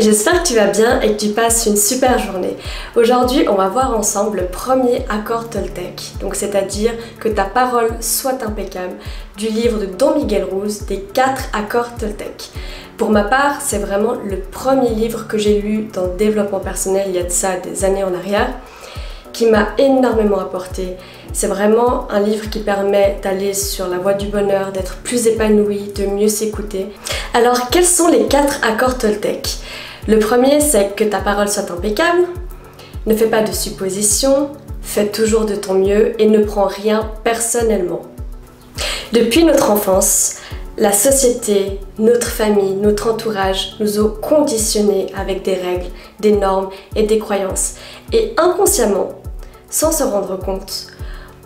J'espère que tu vas bien et que tu passes une super journée. Aujourd'hui, on va voir ensemble le premier accord Toltec, donc c'est-à-dire que ta parole soit impeccable, du livre de Don Miguel Ruiz, des 4 accords Toltec. Pour ma part, c'est vraiment le premier livre que j'ai lu dans le développement personnel il y a de ça des années en arrière, qui m'a énormément apporté. C'est vraiment un livre qui permet d'aller sur la voie du bonheur, d'être plus épanoui, de mieux s'écouter. Alors, quels sont les 4 accords Toltec? Le premier, c'est que ta parole soit impeccable, ne fais pas de suppositions, fais toujours de ton mieux et ne prends rien personnellement. Depuis notre enfance, la société, notre famille, notre entourage nous ont conditionnés avec des règles, des normes et des croyances. Et inconsciemment, sans se rendre compte,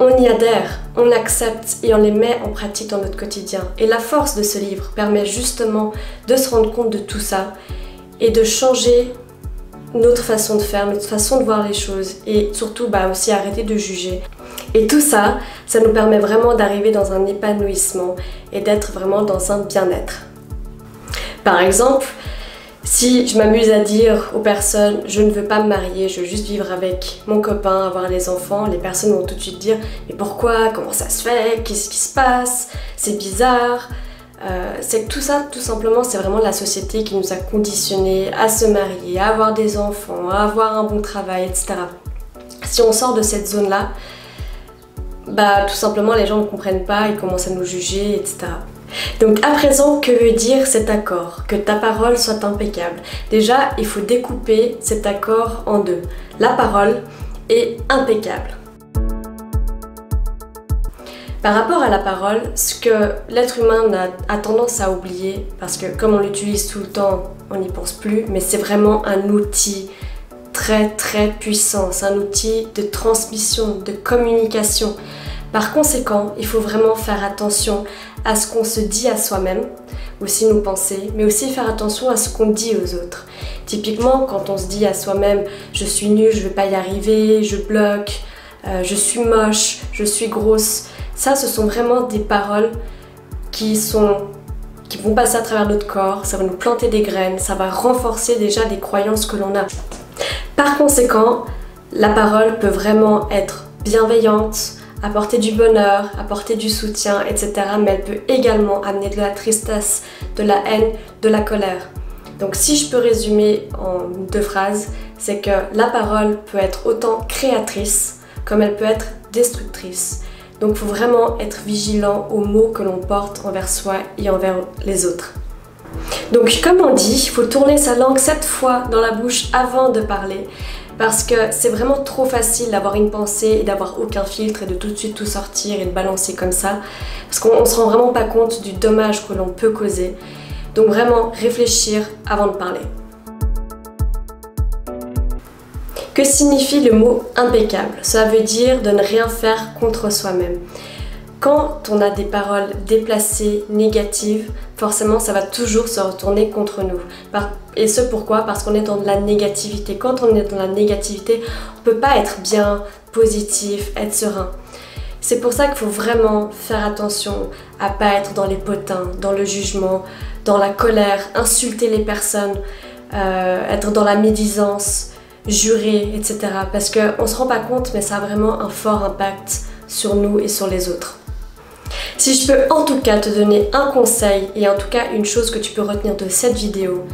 on y adhère, on accepte et on les met en pratique dans notre quotidien. Et la force de ce livre permet justement de se rendre compte de tout ça et de changer notre façon de faire, notre façon de voir les choses et surtout aussi arrêter de juger. Et tout ça, ça nous permet vraiment d'arriver dans un épanouissement et d'être vraiment dans un bien-être. Par exemple, si je m'amuse à dire aux personnes « je ne veux pas me marier, je veux juste vivre avec mon copain, avoir des enfants », les personnes vont tout de suite dire « mais pourquoi? Comment ça se fait? Qu'est-ce qui se passe? C'est bizarre ». C'est que tout ça, tout simplement, c'est vraiment la société qui nous a conditionnés à se marier, à avoir des enfants, à avoir un bon travail, etc. Si on sort de cette zone-là, tout simplement les gens ne comprennent pas, ils commencent à nous juger, etc. Donc à présent, que veut dire cet accord? Que ta parole soit impeccable. Déjà, il faut découper cet accord en deux. La parole est impeccable. Par rapport à la parole, ce que l'être humain a tendance à oublier, parce que comme on l'utilise tout le temps, on n'y pense plus, mais c'est vraiment un outil très puissant, c'est un outil de transmission, de communication. Par conséquent, il faut vraiment faire attention à ce qu'on se dit à soi-même, aussi nos pensées, mais aussi faire attention à ce qu'on dit aux autres. Typiquement, quand on se dit à sômes « je suis nulle, je ne vais pas y arriver, je bloque, je suis moche, je suis grosse », ça, ce sont vraiment des paroles qui vont passer à travers notre corps, ça va nous planter des graines, ça va renforcer déjà des croyances que l'on a. Par conséquent, la parole peut vraiment être bienveillante, apporter du bonheur, apporter du soutien, etc. Mais elle peut également amener de la tristesse, de la haine, de la colère. Donc si je peux résumer en 2 phrases, c'est que la parole peut être autant créatrice comme elle peut être destructrice. Donc il faut vraiment être vigilant aux mots que l'on porte envers soi et envers les autres. Donc comme on dit, il faut tourner sa langue 7 fois dans la bouche avant de parler. Parce que c'est vraiment trop facile d'avoir une pensée et d'avoir aucun filtre et de tout de suite tout sortir et de balancer comme ça. Parce qu'on ne se rend vraiment pas compte du dommage que l'on peut causer. Donc vraiment réfléchir avant de parler. Que signifie le mot impeccable? Cela veut dire de ne rien faire contre soi-même. Quand on a des paroles déplacées, négatives, forcément ça va toujours se retourner contre nous. Et ce pourquoi? Parce qu'on est dans de la négativité. Quand on est dans la négativité, on ne peut pas être bien, positif, être serein. C'est pour ça qu'il faut vraiment faire attention à ne pas être dans les potins, dans le jugement, dans la colère, insulter les personnes, être dans la médisance, jurer, etc. Parce qu'on ne se rend pas compte, mais ça a vraiment un fort impact sur nous et sur les autres. Si je peux en tout cas te donner un conseil et en tout cas une chose que tu peux retenir de cette vidéo,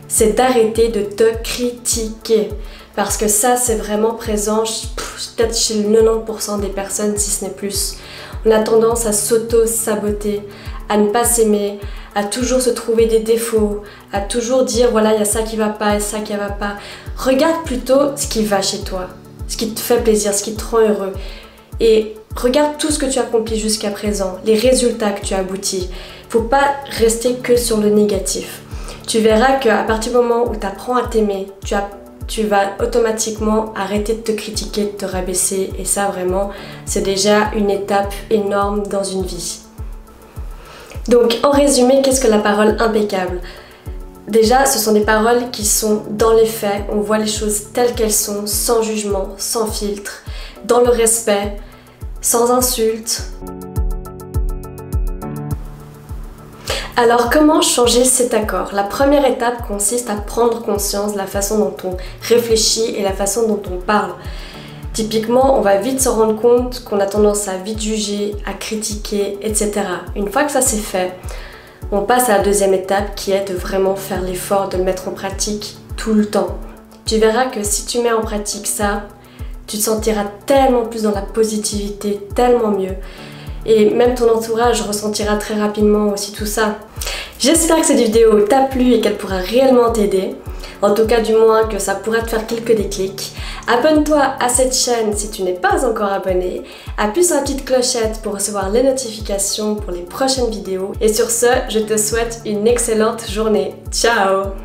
c'est d'arrêter de te critiquer. Parce que ça, c'est vraiment présent peut-être chez le 90% des personnes, si ce n'est plus. On a tendance à s'auto-saboter, à ne pas s'aimer, à toujours se trouver des défauts, à toujours dire voilà, il y a ça qui va pas et ça qui va pas. Regarde plutôt ce qui va chez toi, ce qui te fait plaisir, ce qui te rend heureux. Et regarde tout ce que tu as accompli jusqu'à présent, les résultats que tu as aboutis. Faut pas rester que sur le négatif. Tu verras qu'à partir du moment où tu apprends à t'aimer, tu vas automatiquement arrêter de te critiquer, de te rabaisser. Et ça vraiment, c'est déjà une étape énorme dans une vie. Donc en résumé, qu'est-ce que la parole impeccable? Déjà, ce sont des paroles qui sont dans les faits, on voit les choses telles qu'elles sont, sans jugement, sans filtre, dans le respect, sans insulte. Alors comment changer cet accord? La première étape consiste à prendre conscience de la façon dont on réfléchit et la façon dont on parle. Typiquement, on va vite se rendre compte qu'on a tendance à vite juger, à critiquer, etc. Une fois que ça c'est fait, on passe à la deuxième étape qui est de vraiment faire l'effort de le mettre en pratique tout le temps. Tu verras que si tu mets en pratique ça, tu te sentiras tellement plus dans la positivité, tellement mieux. Et même ton entourage ressentira très rapidement aussi tout ça. J'espère que cette vidéo t'a plu et qu'elle pourra réellement t'aider. En tout cas, du moins que ça pourra te faire quelques déclics. Abonne-toi à cette chaîne si tu n'es pas encore abonné. Appuie sur la petite clochette pour recevoir les notifications pour les prochaines vidéos. Et sur ce, je te souhaite une excellente journée. Ciao!